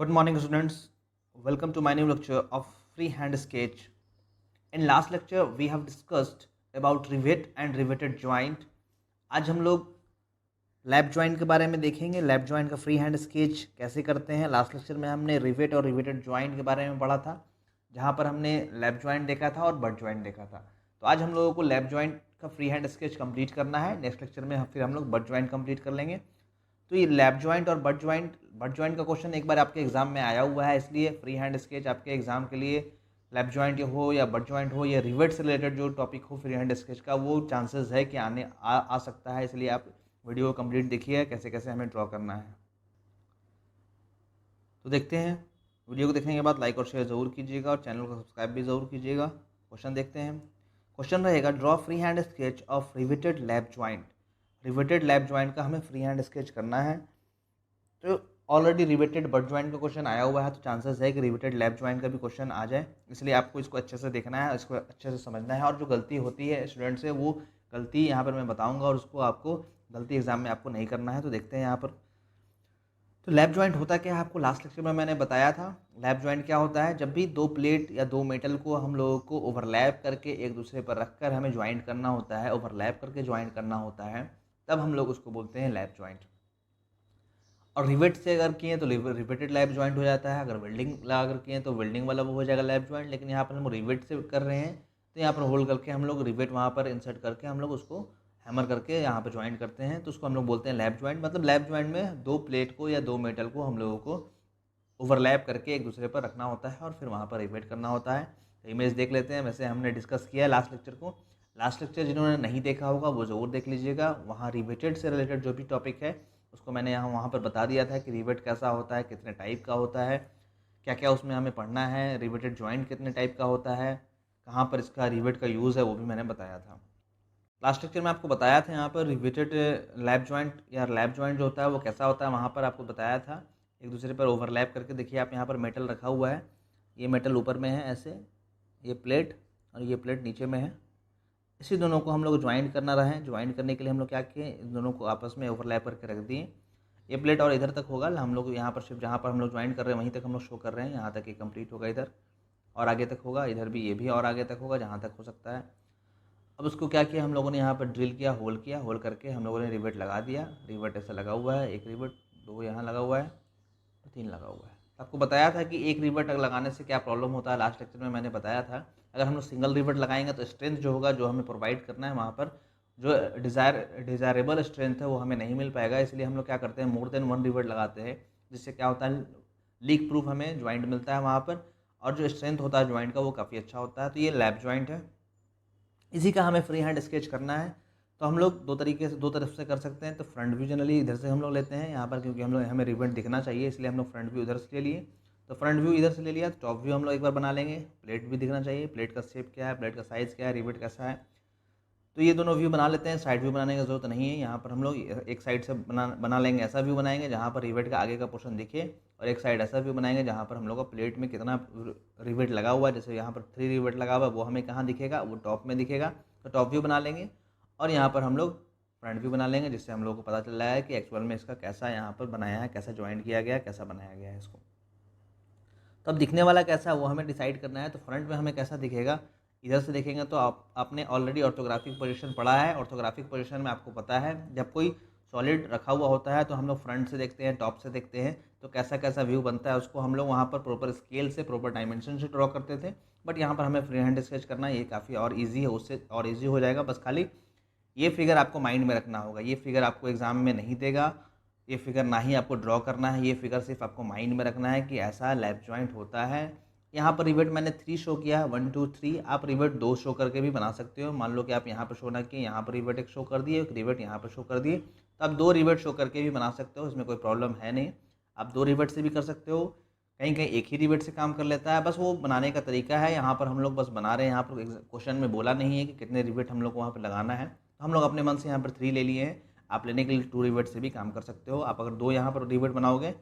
Good morning, students. Welcome to my new lecture of freehand sketch. In last lecture, we have discussed about rivet and riveted joint. आज हम लोग lap joint के बारे में देखेंगे। Lap joint का free hand sketch कैसे करते हैं। लास्ट लेक्चर में हमने रिवेट और रिवेटेड जॉइंट के बारे में पढ़ा था, जहाँ पर हमने लैप जॉइंट देखा था और बट जॉइंट देखा था। तो आज हम लोगों को लैप जॉइंट का फ्री हैंड स्केच कंप्लीट करना है। नेक्स्ट लेक्चर में फिर हम लोग बट जॉइंट कंप्लीट कर लेंगे। तो ये लैप जॉइंट और बट जॉइंट का क्वेश्चन एक बार आपके एग्जाम में आया हुआ है, इसलिए फ्री हैंड स्केच आपके एग्जाम के लिए लैप जॉइंट हो या बट जॉइंट हो या रिवेट से रिलेटेड जो टॉपिक हो फ्री हैंड स्केच का, वो चांसेस है कि आ सकता है। इसलिए आप वीडियो कंप्लीट देखिए कैसे कैसे हमें ड्रॉ करना है। तो देखते हैं। वीडियो को देखने के बाद लाइक और शेयर ज़रूर कीजिएगा और चैनल को सब्सक्राइब भी ज़रूर कीजिएगा। क्वेश्चन देखते हैं। क्वेश्चन रहेगा, draw free hand sketch of riveted lap joint. Riveted lap joint का हमें फ्री हैंड स्केच करना है। तो ऑलरेडी रिवेटेड बट जॉइंट का क्वेश्चन आया हुआ है, तो चांसेस है कि रिवेटेड लैप जॉइंट का भी क्वेश्चन आ जाए। इसलिए आपको इसको अच्छे से देखना है, इसको अच्छे से समझना है, और जो गलती होती है स्टूडेंट से वो गलती यहाँ पर मैं बताऊँगा, और उसको आपको गलती एग्जाम में आपको नहीं करना है। तो देखते हैं यहाँ पर। तो लैप जॉइंट होता क्या है, आपको लास्ट लेक्चर में मैंने बताया था। लैप जॉइंट क्या होता है, जब भी दो प्लेट या दो मेटल को हम लोगों को ओवरलैप करके एक दूसरे पर रखकर हमें ज्वाइंट करना होता है, ओवरलैप करके ज्वाइंट करना होता है, तब हम लोग उसको बोलते हैं लैप जॉइंट। और रिवेट से अगर किए तो रिवेटेड लैप जॉइंट हो जाता है। अगर वेल्डिंग लगा कर किए तो वेल्डिंग वाला वो हो जाएगा लैप जॉइंट। लेकिन यहाँ पर हम रिवेट से कर रहे हैं, तो यहाँ पर होल्ड करके हम लोग रिवेट वहाँ पर इंसर्ट करके हम लोग उसको हैमर करके यहाँ पर ज्वाइंट करते हैं, तो उसको हम लोग बोलते हैं लैप जॉइंट। मतलब लैप जॉइंट में दो प्लेट को या दो मेटल को हम लोगों को ओवरलैप करके एक दूसरे पर रखना होता है और फिर वहाँ पर रिवेट करना होता है। तो इमेज देख लेते हैं। वैसे हमने डिस्कस किया है लास्ट लेक्चर को। लास्ट लेक्चर जिन्होंने नहीं देखा होगा वो ज़रूर देख लीजिएगा। वहाँ रिवेटेड से रिलेटेड जो भी टॉपिक है उसको मैंने यहाँ वहाँ पर बता दिया था कि रिवेट कैसा होता है, कितने टाइप का होता है, क्या क्या उसमें हमें पढ़ना है, रिवेटेड जॉइंट कितने टाइप का होता है, कहाँ पर इसका रिवेट का यूज़ है, वो भी मैंने बताया था। लास्ट लेक्चर में आपको बताया था यहाँ पर रिवेटेड लैप जॉइंट या लैप जॉइंट जो होता है वो कैसा होता है, वहाँ पर आपको बताया था। एक दूसरे पर ओवरलैप करके देखिए, आप यहाँ पर मेटल रखा हुआ है, ये मेटल ऊपर में है ऐसे, ये प्लेट और ये प्लेट नीचे में है। इसी दोनों को हम लोग ज्वाइंट करना रहे। ज्वाइंट करने के लिए हम लोग क्या किए, इन दोनों को आपस में ओवरलैप करके रख दिए। ये प्लेट और इधर तक होगा, हम लोग यहाँ पर सिर्फ जहाँ पर हम लोग ज्वाइंट कर रहे हैं वहीं तक हम लोग शो कर रहे हैं। यहाँ तक ये कंप्लीट होगा, इधर और आगे तक होगा, इधर भी ये भी और आगे तक होगा जहाँ तक हो सकता है। अब उसको क्या किया हम लोगों ने, यहाँ पर ड्रिल किया, होल करके हम लोगों ने रिवेट लगा दिया। रिवेट ऐसा लगा हुआ है, एक रिवेट, दो यहाँ लगा हुआ है, तीन लगा हुआ है। आपको बताया था कि एक रिवेट लगाने से क्या प्रॉब्लम होता है, लास्ट लेक्चर में मैंने बताया था। अगर हम लोग सिंगल रिवेट लगाएंगे तो स्ट्रेंथ जो होगा, जो हमें प्रोवाइड करना है वहाँ पर, जो डिज़ायरेबल स्ट्रेंथ है वो हमें नहीं मिल पाएगा। इसलिए हम लोग क्या करते हैं, मोर देन वन रिवेट लगाते हैं, जिससे क्या होता है, लीक प्रूफ हमें ज्वाइंट मिलता है वहाँ पर, और जो स्ट्रेंथ होता है ज्वाइंट का वो काफ़ी अच्छा होता है। तो ये लैप ज्वाइंट है, इसी का हमें फ्री हैंड स्केच करना है। तो हम लोग दो तरफ से कर सकते हैं। तो फ्रंट व्यू जनरली इधर से हम लोग लेते हैं यहाँ पर, क्योंकि हमें रिवेट दिखना चाहिए, इसलिए हम लोग फ्रंट व्यू इधर से ले लिए। तो फ्रंट व्यू इधर से ले लिया, तो टॉप व्यू हम लोग एक बार बना लेंगे। प्लेट भी दिखना चाहिए, प्लेट का शेप क्या है, प्लेट का साइज़ क्या है, रिवेट कैसा है। तो ये दोनों व्यू बना लेते हैं। साइड व्यू बनाने की ज़रूरत नहीं है। यहाँ पर हम लोग एक साइड से बना लेंगे, ऐसा व्यू बनाएंगे जहाँ पर रिवेट का आगे का पोर्शन दिखे, और एक साइड ऐसा व्यू बनाएंगे जहाँ पर हम लोग का प्लेट में कितना रिवेट लगा हुआ है। जैसे यहाँ पर 3 रिवेट लगा हुआ है, वो हमें कहाँ दिखेगा, वो टॉप में दिखेगा। तो टॉप व्यू बना लेंगे, और यहाँ पर हम लोग फ्रंट व्यू बना लेंगे, जिससे हम लोग को पता चल रहा है कि एक्चुअल में इसका कैसा यहाँ पर बनाया है, कैसा ज्वाइंट किया गया है, कैसा बनाया गया है इसको। तो अब दिखने वाला कैसा है वो हमें डिसाइड करना है। तो फ्रंट में हमें कैसा दिखेगा, इधर से देखेंगे तो आपने ऑलरेडी ऑर्थोग्राफिक पोजीशन पढ़ा है। ऑर्थोग्राफिक पोजीशन में आपको पता है, जब कोई सॉलिड रखा हुआ होता है तो हम लोग फ्रंट से देखते हैं, टॉप से देखते हैं, तो कैसा कैसा व्यू बनता है उसको हम लोग वहाँ पर प्रॉपर स्केल से, प्रॉपर डायमेंशन से ड्रॉ करते थे। बट यहाँ पर हमें फ्री हैंड स्केच करना है, ये काफ़ी और ईजी है, उससे और ईजी हो जाएगा। बस खाली ये फिगर आपको माइंड में रखना होगा। ये फिगर आपको एग्जाम में नहीं देगा, ये फिगर ना ही आपको ड्रॉ करना है, ये फिगर सिर्फ आपको माइंड में रखना है कि ऐसा लैप जॉइंट होता है। यहाँ पर रिवेट मैंने 3 शो किया है, 1 2 3। आप रिवेट 2 शो करके भी बना सकते हो। मान लो कि आप यहाँ पर शो ना किए, यहाँ पर रिवेट एक शो कर दिए, एक रिवेट यहाँ पर शो कर दिए, तो आप 2 रिवेट शो करके भी बना सकते हो, इसमें कोई प्रॉब्लम है नहीं। आप 2 रिवेट से भी कर सकते हो, कहीं कहीं एक ही रिवेट से काम कर लेता है। बस वो बनाने का तरीका है। यहाँ पर हम लोग बस बना रहे हैं, यहाँ पर क्वेश्चन में बोला नहीं है कि कितने रिवेट हम लोग को वहाँ पर लगाना है। तो हम लोग अपने मन से यहाँ पर 3 ले लिए हैं। आप लेने के लिए 2 रिवेट से भी काम कर सकते हो। आप अगर 2 यहाँ पर रिवेट बनाओगे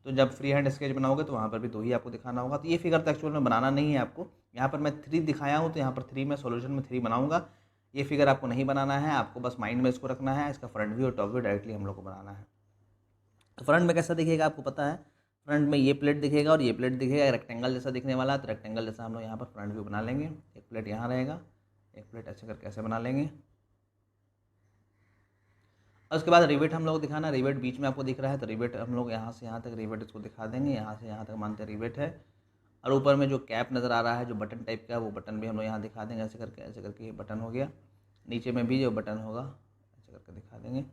तो जब फ्री हैंड स्केच बनाओगे तो वहाँ पर भी 2 ही आपको दिखाना होगा। तो ये फिगर तो एक्चुअल में बनाना नहीं है आपको। यहाँ पर मैं 3 दिखाया हूँ, तो यहाँ पर 3 में सोल्यूशन में 3 बनाऊंगा। ये फिगर आपको नहीं बनाना है, आपको बस माइंड में इसको रखना है। इसका फ्रंट व्यू और टॉप व्यू डायरेक्टली हम लोग को बनाना है। तो फ्रंट में कैसा दिखेगा आपको पता है। फ्रंट में ये प्लेट दिखेगा और ये प्लेट दिखेगा, रेक्टेंगल जैसा दिखने वाला है। तो रेक्टेंगल जैसा हम लोग यहाँ पर फ्रंट व्यू बना लेंगे। एक प्लेट यहाँ रहेगा, एक प्लेट ऐसे करके ऐसे बना लेंगे। और उसके बाद रिवेट हम लोग दिखाना, रिवेट बीच में आपको दिख रहा है तो रिवेट हम लोग यहाँ से यहाँ तक रिवेट इसको दिखा देंगे, यहाँ से यहाँ तक मानते हैं रिवेट है। और ऊपर में जो कैप नज़र आ रहा है जो बटन टाइप का, वो बटन भी हम लोग यहाँ दिखा देंगे। ऐसे करके ये बटन हो गया। नीचे में भी जो बटन होगा ऐसे करके दिखा देंगे।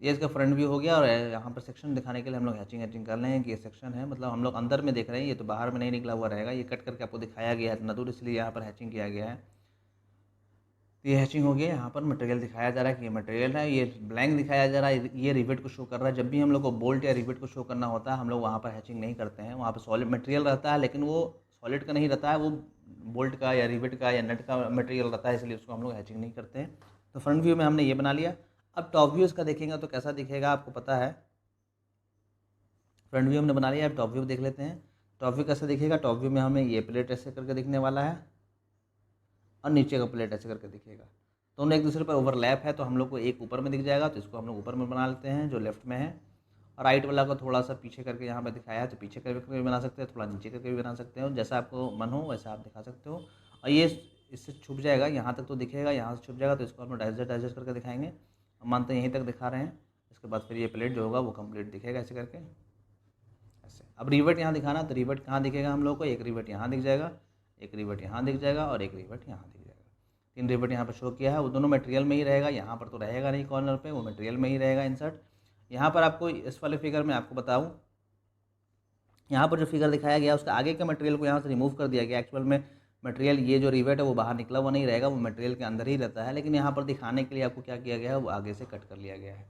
ये इसका फ्रंट व्यू हो गया। और यहाँ पर सेक्शन दिखाने के लिए हम लोग हैचिंग कर लेंगे कि ये सेक्शन है, मतलब हम लोग अंदर में देख रहे हैं, ये तो बाहर में नहीं निकला हुआ रहेगा। ये कट करके आपको दिखाया गया है इतना दूर, इसलिए यहाँ पर हैचिंग किया गया है। तो ये हैचिंग हो गया। यहाँ पर मटेरियल दिखाया जा रहा है कि ये मटेरियल है, ये ब्लैंक दिखाया जा रहा है, ये रिवेट को शो कर रहा है। जब भी हम लोग को बोल्ट या रिवेट को शो करना होता है, हम लोग वहाँ पर हैचिंग नहीं करते हैं। वहाँ पर सॉलिड मटेरियल रहता है, लेकिन वो सॉलिड का नहीं रहता है, वो बोल्ट का या रिवेट का या नट का मटेरियल रहता है, इसलिए उसको हम लोग हैचिंग नहीं करते हैं। तो फ्रंट व्यू में हमने ये बना लिया। अब टॉप व्यू इसका देखेंगे तो कैसा दिखेगा आपको पता है। फ्रंट व्यू हमने बना लिया, अब टॉप व्यू देख लेते हैं। टॉप व्यू कैसे दिखेगा। टॉप व्यू में हमें ये प्लेट ऐसे करके दिखने वाला है और नीचे का प्लेट ऐसे करके दिखेगा। दोनों एक दूसरे पर ओवरलैप है, तो हम लोग को एक ऊपर में दिख जाएगा, तो इसको हम लोग ऊपर में बना लेते हैं जो लेफ्ट में है। और राइट वाला को थोड़ा सा पीछे करके यहाँ पे दिखाया है, तो पीछे करके भी बना सकते हैं, थोड़ा नीचे करके भी बना सकते हो, जैसा आपको मन हो वैसा आप दिखा सकते हो। और ये इससे छुप जाएगा, यहाँ तक तो दिखेगा, यहाँ से छुप जाएगा, तो इसको हम लोग डाइजेस्ट करके दिखाएंगे। हम मानते हैं यहीं तक दिखा रहे हैं। इसके बाद फिर ये प्लेट जो होगा वो कंप्लीट दिखेगा ऐसे करके ऐसे। अब रिवेट यहाँ दिखाना, तो रिवेट कहाँ दिखेगा हम लोग को, एक रिवेट यहाँ दिख जाएगा, एक रिवेट यहाँ दिख जाएगा और एक रिवेट यहाँ दिख जाएगा। 3 रिवेट यहाँ पर शो किया है, वो दोनों मटेरियल में ही रहेगा। यहाँ पर तो रहेगा नहीं कॉर्नर पे, वो मटेरियल में ही रहेगा इंसर्ट। यहाँ पर आपको इस वाले फिगर में आपको बताऊँ, यहाँ पर जो फिगर दिखाया गया उसका आगे के मटेरियल को यहाँ से रिमूव कर दिया गया। एक्चुअल में मटेरियल ये जो रिवेट है वो बाहर निकला हुआ नहीं रहेगा, वो मटेरियल के अंदर ही रहता है, लेकिन यहाँ पर दिखाने के लिए आपको क्या किया गया है, वो आगे से कट कर लिया गया है।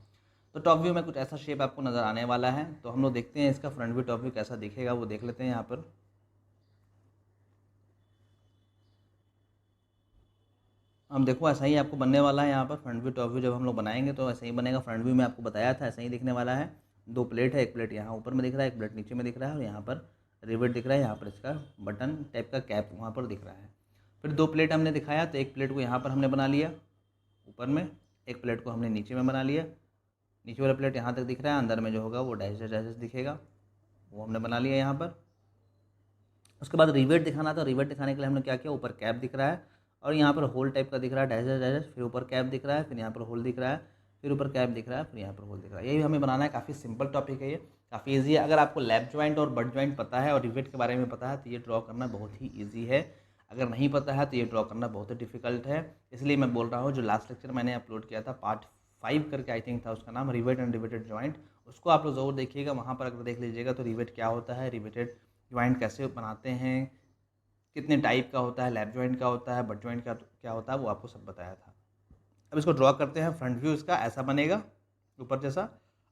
तो टॉप व्यू में कुछ ऐसा शेप आपको नज़र आने वाला है। तो हम लोग देखते हैं इसका फ्रंट व्यू टॉप व्यू कैसा दिखेगा, वो देख लेते हैं। यहाँ पर हम देखो ऐसा ही आपको बनने वाला है। यहाँ पर फ्रंट व्यू टॉप व्यू जब हम लोग बनाएंगे तो ऐसा ही बनेगा। फ्रंट व्यू में आपको बताया था ऐसा ही दिखने वाला है। 2 प्लेट है, एक प्लेट यहाँ ऊपर में दिख रहा है, एक प्लेट नीचे में दिख रहा है, और यहाँ पर रिवेट दिख रहा है, यहाँ पर इसका बटन टाइप का कैप वहाँ पर दिख रहा है। फिर 2 प्लेट हमने दिखाया, तो एक प्लेट को यहाँ पर हमने बना लिया ऊपर में, एक प्लेट को हमने नीचे में बना लिया। नीचे वाला प्लेट यहाँ तक दिख रहा है, अंदर में जो होगा वो डाइजेस्ट दिखेगा, वो हमने बना लिया यहाँ पर। उसके बाद रिवेट दिखाना था, रिवेट दिखाने के लिए हमने क्या किया, ऊपर कैप दिख रहा है और यहाँ पर होल टाइप का दिख रहा है, डाइजेस्ट, फिर ऊपर कैप दिख रहा है, फिर यहाँ पर होल दिख रहा है, फिर ऊपर कैप दिख रहा है, फिर यहाँ पर होल दिख रहा है। यही हमें बनाना है। काफ़ी सिंपल टॉपिक है ये, काफ़ी ईजी है। अगर आपको लैप जॉइंट और बट जॉइंट पता है और रिवेट के बारे में पता है तो ये ड्रॉ करना बहुत ही ईजी है। अगर नहीं पता है तो ये ड्रॉ करना बहुत ही डिफिकल्ट है। इसलिए मैं बोल रहा हूँ, जो लास्ट लेक्चर मैंने अपलोड किया था पार्ट 5 करके आई थिंक था उसका नाम, रिवेट एंड रिवेटेड जॉइंट, उसको आप लोग ज़रूर देखिएगा। वहाँ पर अगर देख लीजिएगा तो रिवेट क्या होता है, रिवेटेड जॉइंट कैसे बनाते हैं, कितने टाइप का होता है, लैप जॉइंट का होता है, बट जॉइंट का क्या होता है, वो आपको सब बताया था। अब इसको ड्रॉ करते हैं। फ्रंट व्यू इसका ऐसा बनेगा ऊपर जैसा,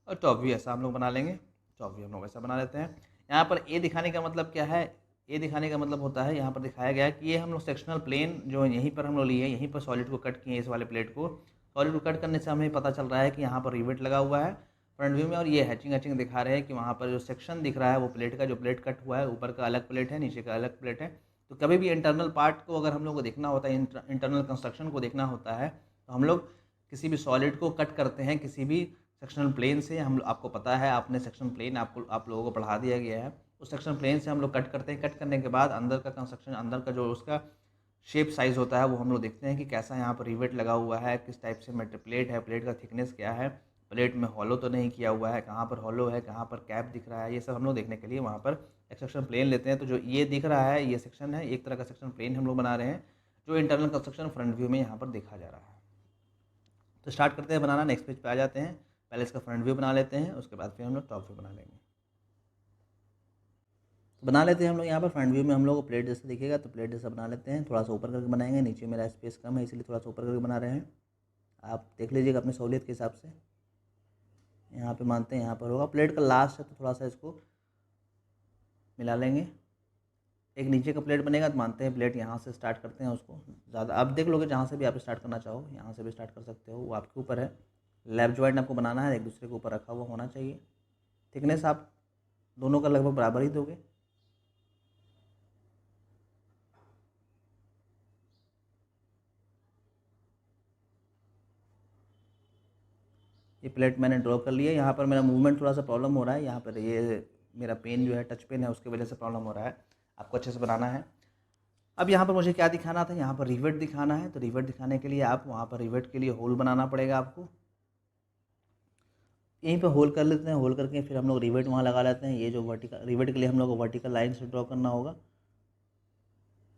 और टॉप व्यू ऐसा हम लोग बना लेंगे। टॉप व्यू हम लोग ऐसा बना लेते हैं। यहाँ पर ए दिखाने का मतलब क्या है, ए दिखाने का मतलब होता है, यहाँ पर दिखाया गया है कि ये हम लोग सेक्शनल प्लेन जो यहीं पर हम लोग लिए, यहीं पर सॉलिड को कट किए, इस वाले प्लेट को सॉलिड को कट करने से हमें पता चल रहा है कि यहाँ पर रिवेट लगा हुआ है फ्रंट व्यू में, और ये हैचिंग दिखा रहे हैं कि वहाँ पर जो सेक्शन दिख रहा है वो प्लेट का, जो प्लेट कट हुआ है, ऊपर का अलग प्लेट है, नीचे का अलग प्लेट है। तो कभी भी इंटरनल पार्ट को अगर हम लोग को देखना होता है, इंटरनल कंस्ट्रक्शन को देखना होता है, तो हम लोग किसी भी सॉलिड को कट करते हैं किसी भी सेक्शनल प्लेन से। हम आपको पता है, आपने सेक्शन प्लेन आप लोगों को पढ़ा दिया गया है। उस सेक्शन प्लेन से हम लोग कट करते हैं। कट करने के बाद अंदर का कंस्ट्रक्शन, अंदर का जो उसका शेप साइज़ होता है वो हम लोग देखते हैं कि कैसा यहाँ पर रिवेट लगा हुआ है, किस टाइप से प्लेट है, प्लेट का थिकनेस क्या है, प्लेट में हॉलो तो नहीं किया हुआ है, कहाँ पर हॉलो है, कहाँ पर कैप दिख रहा है, ये सब हम लोग देखने के लिए वहाँ पर एक सेक्शन प्लेन लेते हैं। तो जो ये दिख रहा है ये सेक्शन है, एक तरह का सेक्शन प्लेन हम लोग बना रहे हैं, जो इंटरनल कंस्ट्रक्शन फ्रंट व्यू में यहाँ पर देखा जा रहा है। तो स्टार्ट करते हैं बनाना, नेक्स्ट पेज पे आ जाते हैं। पहले इसका फ्रंट व्यू बना लेते हैं, उसके बाद फिर हम लोग टॉप व्यू बना लेंगे। तो बना लेते हैं हम लोग यहाँ पर फ्रंट व्यू में हम लोग को प्लेट जैसा दिखेगा, तो प्लेट जैसा बना लेते हैं। थोड़ा सा ऊपर करके बनाएंगे, नीचे मेरा स्पेस कम है इसलिए थोड़ा सा ऊपर करके बना रहे हैं। आप देख लीजिएगा अपनी सहूलियत के हिसाब से। यहाँ पे मानते हैं यहाँ पर होगा, प्लेट का लास्ट है तो थोड़ा सा इसको मिला लेंगे। एक नीचे का प्लेट बनेगा तो मानते हैं प्लेट यहाँ से स्टार्ट करते हैं उसको। ज़्यादा आप देख लोगे, जहाँ से भी आप स्टार्ट करना चाहो यहाँ से भी स्टार्ट कर सकते हो, वो आपके ऊपर है। लैप जॉइंट आपको बनाना है, एक दूसरे के ऊपर रखा हुआ होना चाहिए। थिकनेस आप दोनों का लगभग बराबर ही दोगे। ये प्लेट मैंने ड्रॉ कर लिया। यहाँ पर मेरा मूवमेंट थोड़ा सा प्रॉब्लम हो रहा है, यहाँ पर ये मेरा पेन जो है टच पेन है उसकी वजह से प्रॉब्लम हो रहा है, आपको अच्छे से बनाना है। अब यहाँ पर मुझे क्या दिखाना था, यहाँ पर रिवेट दिखाना है। तो रिवेट दिखाने के लिए आप वहाँ पर रिवेट के लिए होल बनाना पड़ेगा आपको। यहीं पे होल कर लेते हैं, होल करके फिर हम लोग रिवेट वहाँ लगा लेते हैं। ये जो वर्टिकल रिवेट के लिए हम लोग को वर्टिकल लाइन से ड्रॉ करना होगा।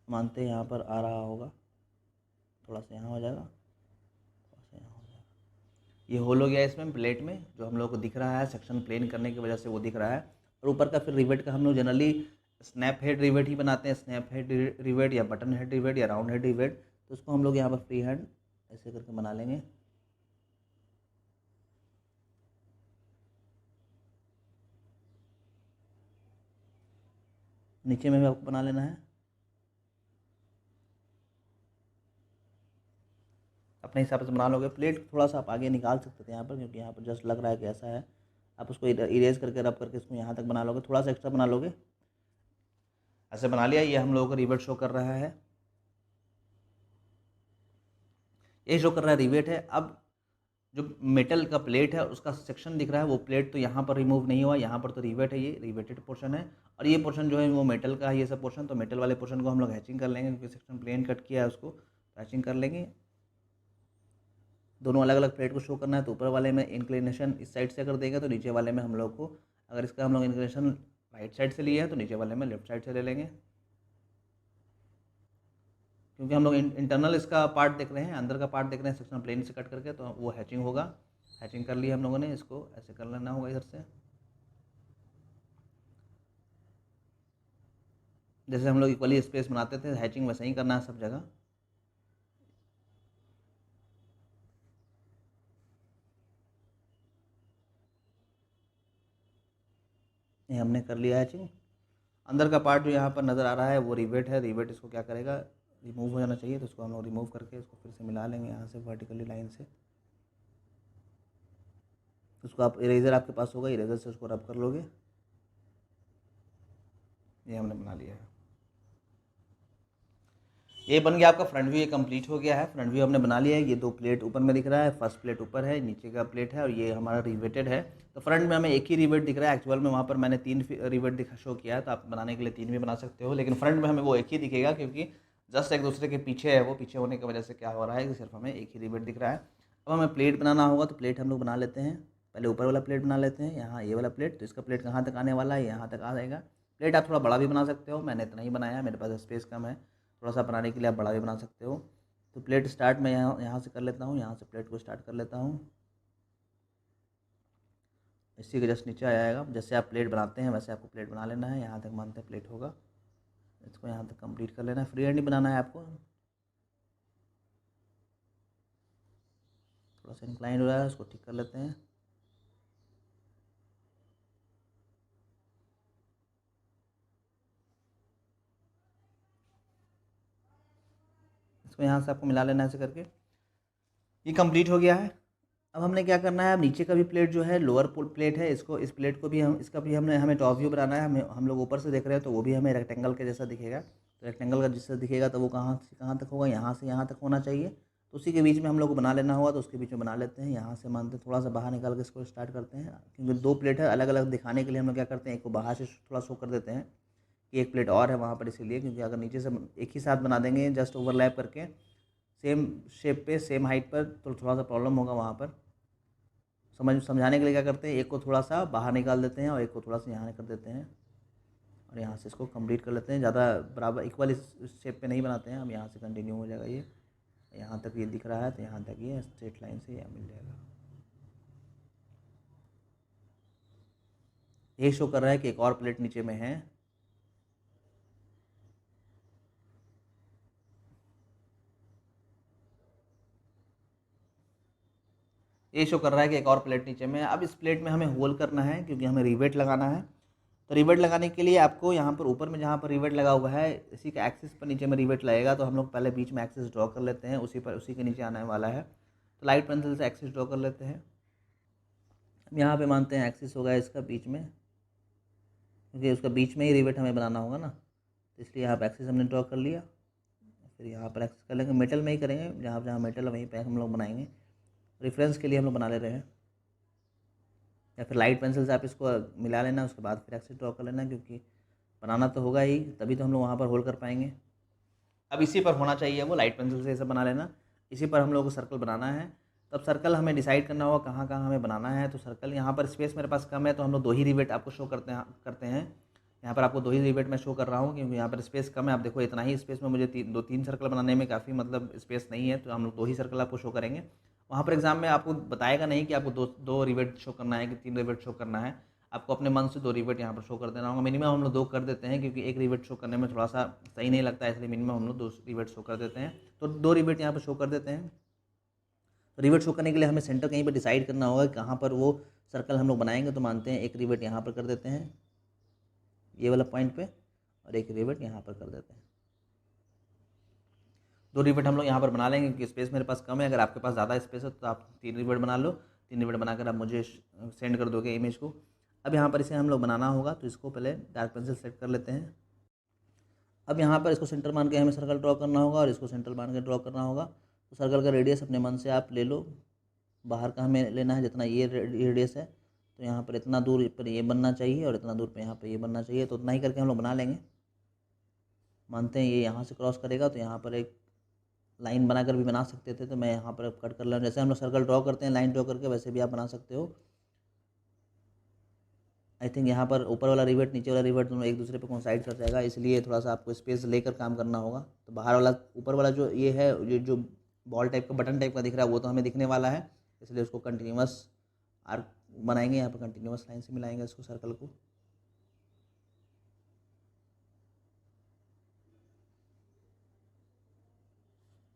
मानते हैं यहाँ पर आ रहा होगा, थोड़ा सा यहाँ हो जाएगा, थोड़ा सा यहाँ हो जाएगा। ये होल हो गया इसमें प्लेट में, जो हम लोग को दिख रहा है सेक्शन प्लेन करने की वजह से वो दिख रहा है। और ऊपर का फिर रिवेट का हम लोग जनरली स्नैप हेड रिवेट ही बनाते हैं, स्नैप हेड रिवेट या बटन हेड रिवेट या राउंड हेड रिवेट। तो उसको हम लोग यहाँ पर फ्री हैंड ऐसे करके बना लेंगे। नीचे में भी आपको बना लेना है, अपने हिसाब से बना लोगे। प्लेट थोड़ा सा आप आगे निकाल सकते थे यहाँ पर, क्योंकि यहाँ पर जस्ट लग रहा है कि ऐसा है। आप उसको इरेज करके रब करके इसको यहाँ तक बना लोगे, थोड़ा सा एक्स्ट्रा बना लोगे। ऐसे बना लिया, ये हम लोगों को रिवेट शो कर रहा है, ये शो कर रहा है रिवेट है। अब जो मेटल का प्लेट है उसका सेक्शन दिख रहा है, वो प्लेट तो यहाँ पर रिमूव नहीं हुआ, यहाँ पर तो रिवेट है, ये रिवेटेड पोर्शन है। और ये पोर्शन जो है वो मेटल का है, ये सब पोर्शन। तो मेटल वाले पोर्शन को हम लोग हैचिंग कर लेंगे, क्योंकि सेक्शन प्लेन कट किया है उसको, तो हैचिंग कर लेंगे। दोनों अलग अलग प्लेट को शो करना है, तो ऊपर वाले में इंक्लिनेशन इस साइड से कर देंगे, तो नीचे वाले में हम लोग को, अगर इसका हम लोग इंक्लिनेशन राइट साइड से लिया है तो नीचे वाले में लेफ्ट साइड से ले लेंगे। क्योंकि हम लोग इंटरनल इसका पार्ट देख रहे हैं, अंदर का पार्ट देख रहे हैं सेक्शन प्लेन से कट करके, तो वो हैचिंग होगा। हैचिंग कर लिया हम लोगों ने, इसको ऐसे कर लेना होगा इधर से। जैसे हम लोग इक्वली स्पेस बनाते थे, हैचिंग वैसे ही करना है सब जगह। ये हमने कर लिया हैचिंग। अंदर का पार्ट जो यहाँ पर नज़र आ रहा है वो रिवेट है, रिवेट इसको क्या करेगा, रिमूव हो जाना चाहिए, तो उसको हम लोग रिमूव करके इसको फिर से मिला लेंगे यहाँ से वर्टिकली लाइन से। उसको आप इरेजर आपके पास होगा, इरेजर से उसको रब कर लोगे। ये हमने बना लिया है, ये बन गया आपका फ्रंट व्यू, ये कंप्लीट हो गया है। फ्रंट व्यू हमने बना लिया है। ये दो प्लेट ऊपर में दिख रहा है, फर्स्ट प्लेट ऊपर है, नीचे का प्लेट है, और ये हमारा रिवेटेड है। तो फ्रंट में हमें एक ही रिवेट दिख रहा है, एक्चुअल में वहाँ पर मैंने 3 रिवेट दिखा शो किया है, तो आप बनाने के लिए 3 भी बना सकते हो, लेकिन फ्रंट में हमें वो एक ही दिखेगा, क्योंकि जस्ट एक दूसरे के पीछे है। वो पीछे होने की वजह से क्या हो रहा है कि सिर्फ हमें एक ही रिवेट दिख रहा है। अब हमें प्लेट बनाना होगा, तो प्लेट हम लोग बना लेते हैं। पहले ऊपर वाला प्लेट बना लेते हैं, यहाँ ये वाला प्लेट। तो इसका प्लेट कहाँ तक आने वाला है, यहाँ तक आ जाएगा। प्लेट आप थोड़ा बड़ा भी बना सकते हो, मैंने इतना ही बनाया, मेरे पास स्पेस कम है। थोड़ा सा बनाने के लिए आप बड़ा भी बना सकते हो। तो प्लेट स्टार्ट मैं यहाँ से कर लेता हूँ, यहाँ से प्लेट को स्टार्ट कर लेता हूँ। इसी के जस्ट नीचे आ जाएगा। जैसे आप प्लेट बनाते हैं वैसे आपको प्लेट बना लेना है, यहाँ तक मानते हैं प्लेट होगा, इसको यहाँ तक कंप्लीट कर लेना है। फ्री हैंड ही बनाना है आपको। थोड़ा सा इंक्लाइन हो रहा है, उसको ठीक कर लेते हैं। इसको यहाँ से आपको मिला लेना है ऐसे करके। ये कंप्लीट हो गया है। अब हमने क्या करना है, अब नीचे का भी प्लेट जो है लोअर प्लेट है, इसको इस प्लेट को भी हम इसका भी हमें टॉप व्यू बनाना है। हम लोग ऊपर से देख रहे हैं तो वो भी हमें रेक्टेंगल के जैसा दिखेगा। तो रेक्टेंगल का जैसा दिखेगा तो वो कहाँ से कहाँ तक होगा, यहाँ से यहाँ तक होना चाहिए। तो उसी के बीच में हम लोग को बना लेना होगा, तो उसके बीच में बना लेते हैं। यहाँ से मानते थोड़ा सा बाहर निकाल के इसको स्टार्ट करते हैं, क्योंकि दो प्लेट है अलग अलग दिखाने के लिए हम लोग क्या करते हैं, एक को बाहर से थोड़ा शो कर देते हैं कि एक प्लेट और है वहाँ पर, इसीलिए। क्योंकि अगर नीचे से एक ही साथ बना देंगे जस्ट ओवरलैप करके सेम शेप पे सेम हाइट पर, तो थोड़ा सा प्रॉब्लम होगा वहाँ पर। समझाने के लिए क्या करते हैं, एक को थोड़ा सा बाहर निकाल देते हैं और एक को थोड़ा सा यहाँ कर देते हैं, और यहाँ से इसको कंप्लीट कर लेते हैं। ज़्यादा बराबर इक्वल इस शेप पे नहीं बनाते हैं हम, यहाँ से कंटिन्यू हो जाएगा। ये यहाँ तक ये दिख रहा है, तो यहाँ तक ये स्ट्रेट लाइन से यहाँ मिल जाएगा। ये शो कर रहा है कि एक और प्लेट नीचे में है। ये शो कर रहा है कि एक और प्लेट नीचे में है। अब इस प्लेट में हमें होल करना है, क्योंकि हमें रिवेट लगाना है। तो रिवेट लगाने के लिए आपको यहाँ पर ऊपर में जहाँ पर रिवेट लगा हुआ है, इसी का एक्सिस पर नीचे में रिवेट लगेगा। तो हम लोग पहले बीच में एक्सिस ड्रॉ कर लेते हैं, उसी के नीचे आने वाला है। तो लाइट पेंसिल से एक्सिस ड्रॉ कर लेते हैं। यहाँ पे मानते हैं एक्सिस होगा इसका बीच में, क्योंकि उसका बीच में ही रिवेट हमें बनाना होगा ना, तो इसलिए यहाँ पर एक्सिस हमने ड्रॉ कर लिया। फिर यहाँ पर एक्सिस कर लेंगे, मेटल में ही करेंगे, जहाँ जहाँ मेटल है वहीं पर हम लोग बनाएंगे। रेफरेंस के लिए हम लोग बना ले रहे हैं। या फिर लाइट पेंसिल से आप इसको मिला लेना, उसके बाद फिर एक्सेस ड्रॉ कर लेना, क्योंकि बनाना तो होगा ही, तभी तो हम लोग वहाँ पर होल्ड कर पाएंगे। अब इसी पर होना चाहिए, वो लाइट पेंसिल से ऐसे बना लेना। इसी पर हम लोग को सर्कल बनाना है। तब सर्कल हमें डिसाइड करना होगा कहाँ कहाँ हमें बनाना है। तो सर्कल यहाँ पर स्पेस मेरे पास कम है, तो हम लोग 2 ही रिवेट आपको शो करते हैं। यहाँ पर आपको 2 ही रिवेट मैं शो कर रहा हूँ, क्योंकि यहाँ पर स्पेस कम है। आप देखो इतना ही स्पेस में मुझे 3 सर्कल बनाने में काफ़ी मतलब स्पेस नहीं है, तो हम लोग 2 ही सर्कल आपको शो करेंगे। वहाँ पर एग्जाम में आपको बताएगा नहीं कि आपको दो रिवेट शो करना है कि 3 रिवेट शो करना है। आपको अपने मन से 2 रिवेट यहाँ पर शो कर देना होगा। मिनिमम हम लोग 2 कर देते हैं, क्योंकि 1 रिवेट शो करने में थोड़ा सा सही नहीं लगता है, इसलिए मिनिमम हम लोग 2 रिवेट शो कर देते हैं। तो 2 रिवेट यहाँ पर शो कर देते हैं। तो रिवेट शो करने के लिए हमें सेंटर कहीं पर डिसाइड करना होगा कि कहाँ पर वो सर्कल हम लोग बनाएंगे। तो मानते हैं 1 रिवेट यहाँ पर कर देते हैं, ये वाला पॉइंट पे, और 1 रिवेट यहाँ पर कर देते हैं। 2 रिवेट हम लोग यहाँ पर बना लेंगे, क्योंकि स्पेस मेरे पास कम है। अगर आपके पास ज़्यादा स्पेस है तो आप 3 रिवेट बना लो। 3 रिवेट बनाकर आप मुझे सेंड कर दोगे इमेज को। अब यहाँ पर इसे हम लोग बनाना होगा, तो इसको पहले डार्क पेंसिल सेलेक्ट कर लेते हैं। अब यहाँ पर इसको सेंटर मान के हमें सर्कल ड्रॉ करना होगा, और इसको सेंटर मान के ड्रॉ करना होगा। तो सर्कल का रेडियस अपने मन से आप ले लो, बाहर का हमें लेना है जितना ये रेडियस है। तो यहाँ पर इतना दूर पर ये बनना चाहिए, और इतना दूर पर यहाँ पर ये बनना चाहिए। तो उतना ही करके हम लोग बना लेंगे। मानते हैं ये यहाँ से क्रॉस करेगा, तो यहाँ पर एक लाइन बनाकर भी बना सकते थे। तो मैं यहाँ पर कट कर लूँ, जैसे हम लोग सर्कल ड्रॉ करते हैं लाइन ड्रॉ करके, वैसे भी आप बना सकते हो। आई थिंक यहाँ पर ऊपर वाला रिवेट नीचे वाला रिवेट दोनों एक दूसरे पे कोइंसाइड कर जाएगा, इसलिए थोड़ा सा आपको स्पेस लेकर काम करना होगा। तो बाहर वाला ऊपर वाला जो ये है, ये जो बॉल टाइप का बटन टाइप का दिख रहा है, वो तो हमें दिखने वाला है, इसलिए उसको कंटिन्यूअस आर्क बनाएंगे। यहाँ पर कंटिन्यूअस लाइन से मिलाएंगे इसको, सर्कल को।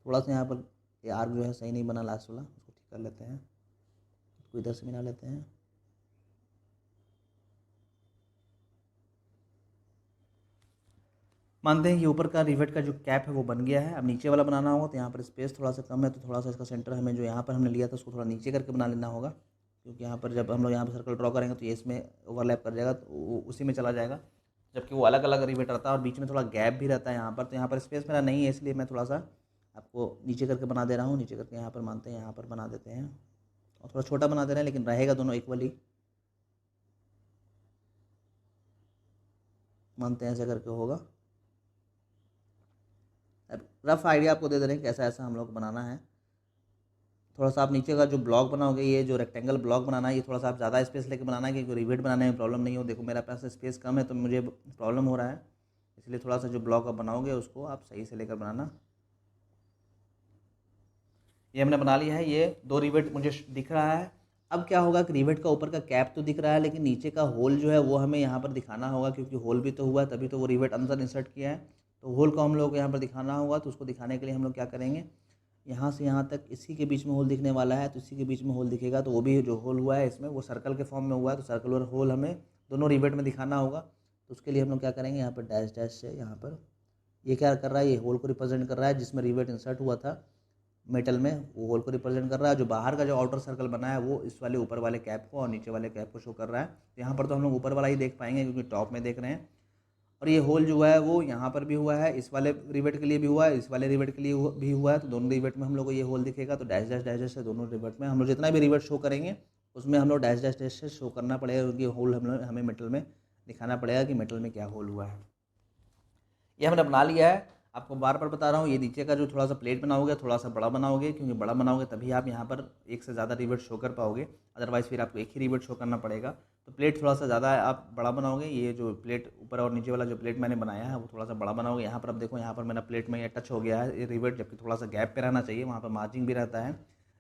थोड़ा सा यहाँ पर ये आर्क जो है सही नहीं बना लास्ट वाला, उसको ठीक कर लेते हैं। इसको इधर से मिला लेते हैं। मानते हैं कि ऊपर का रिवेट का जो कैप है वो बन गया है। अब नीचे वाला बनाना होगा, तो यहाँ पर स्पेस थोड़ा सा कम है, तो थोड़ा सा इसका सेंटर हमें जो यहाँ पर हमने लिया था उसको थोड़ा नीचे करके बना लेना होगा, क्योंकि यहाँ पर जब हम लोग यहाँ पर सर्कल ड्रॉ करेंगे तो ये इसमें ओवरलैप कर जाएगा, तो वो उसी में चला जाएगा। जबकि वो अलग अलग रिवेट रहता है और बीच में थोड़ा गैप भी रहता है यहाँ पर। तो यहाँ पर स्पेस मेरा नहीं है, इसलिए मैं थोड़ा सा आपको नीचे करके बना दे रहा हूँ। नीचे करके यहाँ पर मानते हैं यहाँ पर बना देते हैं, और थोड़ा छोटा बना दे रहे हैं, लेकिन रहेगा दोनों इक्वली। मानते हैं ऐसा करके होगा। अब रफ आइडिया आपको दे दे रहे हैं कैसा ऐसा हम लोग को बनाना है। थोड़ा सा आप नीचे का जो ब्लॉक बनाओगे, ये जो रेक्टेंगल ब्लॉक बनाना है, ये थोड़ा सा आप ज़्यादा स्पेस लेके बनाना है, क्योंकि रिवेट बनाने में प्रॉब्लम नहीं हो। देखो मेरा पास स्पेस कम है, तो मुझे प्रॉब्लम हो रहा है, इसलिए थोड़ा सा जो ब्लॉक आप बनाओगे उसको आप सही से लेकर बनाना। ये हमने बना लिया है। ये 2 रिवेट मुझे दिख रहा है। अब क्या होगा कि रिवेट का ऊपर का कैप तो दिख रहा है, लेकिन नीचे का होल जो है वो हमें यहाँ पर दिखाना होगा, क्योंकि होल भी तो हुआ है, तभी तो वो रिवेट अंदर इंसर्ट किया है। तो होल को हम लोग को यहाँ पर दिखाना होगा। तो उसको दिखाने के लिए हम लोग क्या करेंगे, यहाँ से यहाँ तक इसी के बीच में होल दिखने वाला है, तो इसी के बीच में होल दिखेगा। तो वो भी जो होल हुआ है इसमें, वो सर्कल के फॉर्म में हुआ है। तो सर्कल और होल हमें दोनों रिवेट में दिखाना होगा। तो उसके लिए हम लोग क्या करेंगे, यहाँ पर डैश डैश से यहाँ पर ये क्या कर रहा है, ये होल को रिप्रेजेंट कर रहा है जिसमें रिवेट इंसर्ट हुआ था मेटल में, वो होल को रिप्रेजेंट कर रहा है। जो बाहर का जो आउटर सर्कल बना है वो इस वाले ऊपर वाले कैप को और नीचे वाले कैप को शो कर रहा है। तो यहाँ पर तो हम लोग ऊपर वाला ही देख पाएंगे, क्योंकि टॉप में देख रहे हैं। और ये होल जो है वो यहाँ पर भी हुआ है, इस वाले रिवेट के लिए भी हुआ है, इस वाले रिवेट के लिए भी हुआ है। तो दोनों रिवेट में हम लोग को ये होल दिखेगा। तो डैश डैश डैश डैश से दोनों रिवेट में हम लोग जितना भी रिवेट शो करेंगे उसमें हम लोग डैश डैश डैश से शो करना पड़ेगा, क्योंकि होल हमें मेटल में दिखाना पड़ेगा कि मेटल में क्या होल हुआ है। ये हमने बना लिया है। आपको बार बार बता रहा हूँ, ये नीचे का जो थोड़ा सा प्लेट बनाओगे थोड़ा सा बड़ा बनाओगे, क्योंकि बड़ा बनाओगे तभी आप यहाँ पर एक से ज़्यादा रिवेट शो कर पाओगे, अदरवाइज़ फिर आपको एक ही रिवेट शो करना पड़ेगा। तो प्लेट थोड़ा सा ज़्यादा आप बड़ा बनाओगे। ये जो प्लेट ऊपर और नीचे वाला जो प्लेट मैंने बनाया है वो थोड़ा सा बड़ा बनाओगे। यहाँ पर अब देखो, यहाँ पर मेरा प्लेट में ये टच हो गया है ये रिवेट, जबकि थोड़ा सा गैप पे रहना चाहिए, वहाँ पर मार्जिंग भी रहता है।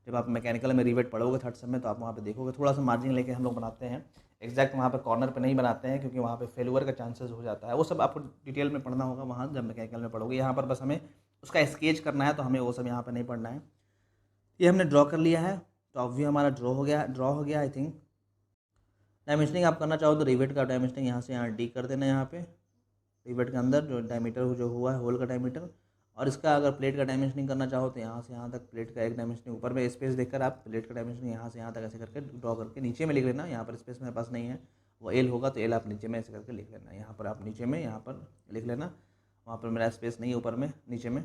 जब आप मैकेनिकल में रिवेट पढ़ोगे थर्ड सेम में, तो आप वहाँ पे देखोगे थोड़ा सा मार्जिन लेके हम लोग बनाते हैं। एग्जैक्ट वहाँ पे कॉर्नर पे नहीं बनाते हैं, क्योंकि वहाँ पे फेलुअर का चांसेस हो जाता है। वो सब आपको डिटेल में पढ़ना होगा वहाँ जब मैकेनिकल में पढ़ोगे। यहाँ पर बस हमें उसका स्केच करना है, तो हमें वो सब यहाँ पर नहीं पढ़ना है। ये हमने ड्रॉ कर लिया है। टॉप व्यू हमारा ड्रॉ हो गया आई थिंक। डायमेंशनिंग आप करना चाहो तो रिवेट का डायमेंशनिंग यहाँ से यहाँ डी कर देना, यहाँ पे रिवेट के अंदर जो डायमीटर जो हुआ है होल का डायमीटर। और इसका अगर प्लेट का डायमेंशनिंग करना चाहो तो यहाँ से यहाँ तक प्लेट का एक डायमेंशनिंग, ऊपर में स्पेस देखकर आप प्लेट का डायमेंशनिंग यहाँ से यहाँ तक ऐसे करके ड्रॉ करके नीचे में लिख लेना। यहाँ पर स्पेस मेरे पास नहीं है, वो एल होगा तो एल आप नीचे में ऐसे करके लिख लेना। यहाँ पर आप नीचे में यहाँ पर लिख लेना, वहाँ पर मेरा स्पेस नहीं है ऊपर में, नीचे में।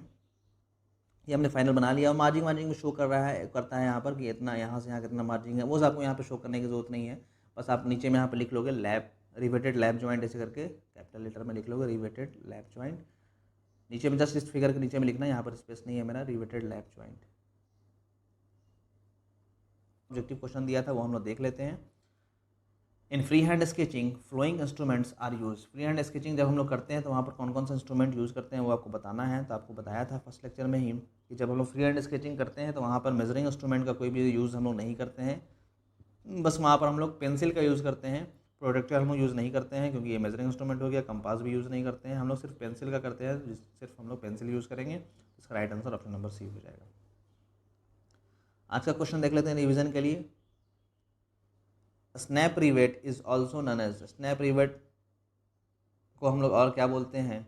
ये हमने फाइनल बना लिया। और मार्जिंग में शो कर रहा है करता है यहाँ पर कि इतना यहाँ से यहाँ कितना मार्जिंग है, वो आपको यहाँ पर शो करने की ज़रूरत नहीं है। बस आप नीचे में यहाँ पर लिख लोगे लैब, रिवेटेड लैब जॉइंट ऐसे करके कैपिटल लेटर में लिख लोगे रिवेटेड लैब जॉइंट। नीचे में जस्ट इस फिगर के नीचे में लिखना है, यहाँ पर स्पेस नहीं है मेरा, riveted lap joint. Objective question दिया था वो हम लोग देख लेते हैं। In free hand sketching following instruments are use. Free hand sketching जब हम लोग करते हैं तो वहाँ पर कौन कौन सा इंस्ट्रूमेंट यूज़ करते हैं वो आपको बताना है। तो आपको बताया था फर्स्ट लेक्चर में ही कि जब हम लोग फ्री हैंड स्केचिंग करते हैं तो वहाँ पर मेजरिंग इंस्ट्रूमेंट का कोई भी यूज़ हम लोग नहीं करते हैं, बस वहाँ पर हम लोग पेंसिल का यूज़ करते हैं। प्रोडक्टर हम लोग यूज़ नहीं करते हैं क्योंकि ये मेजरिंग इंस्ट्रूमेंट हो गया। कंपास भी यूज़ नहीं करते हैं, हम लोग सिर्फ पेंसिल का करते हैं, सिर्फ हम लोग पेंसिल यूज़ करेंगे। इसका right answer option number C हो जाएगा। आज का क्वेश्चन देख लेते हैं रिवीजन के लिए। Snap rivet is also known as. Snap rivet को हम लोग और क्या बोलते हैं,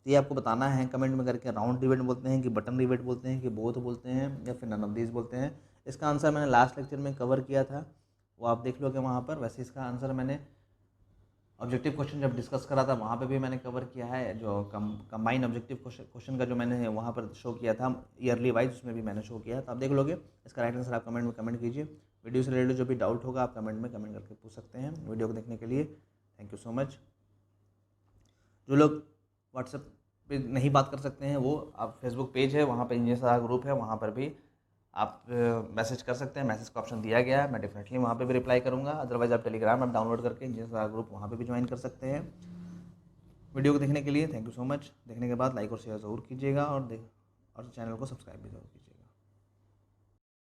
ये आपको बताना है कमेंट में करके। राउंड रिवेट बोलते हैं कि बटन रिवेट बोलते हैं कि बोथ बोलते हैं या फिर नन ऑफ दीज बोलते हैं। इसका आंसर मैंने लास्ट लेक्चर में कवर किया था, वो आप देख लोगे वहाँ पर। वैसे इसका आंसर मैंने ऑब्जेक्टिव क्वेश्चन जब डिस्कस करा था वहाँ पे भी मैंने कवर किया है। जो कंबाइन ऑब्जेक्टिव क्वेश्चन का जो मैंने वहाँ पर शो किया था ईयरली वाइज, उसमें भी मैंने शो किया है, तो आप देख लोगे। इसका राइट आंसर आप कमेंट में कमेंट कीजिए। वीडियो से रिलेटेड जो भी डाउट होगा आप कमेंट में कमेंट करके पूछ सकते हैं। वीडियो को देखने के लिए थैंक यू सो मच। जो लोग व्हाट्सएप पे नहीं बात कर सकते हैं वो आप फेसबुक पेज है वहाँ पर इंजीनियर सलाह ग्रुप है, वहाँ पर भी आप मैसेज कर सकते हैं। मैसेज का ऑप्शन दिया गया है, मैं डेफिनेटली वहाँ पे भी रिप्लाई करूँगा। अदरवाइज आप टेलीग्राम ऐप डाउनलोड करके इंजीनियर सलाह ग्रुप वहाँ पे भी ज्वाइन कर सकते हैं। वीडियो को देखने के लिए थैंक यू सो मच। देखने के बाद लाइक और शेयर ज़रूर कीजिएगा और चैनल को सब्सक्राइब भी ज़रूर कीजिएगा।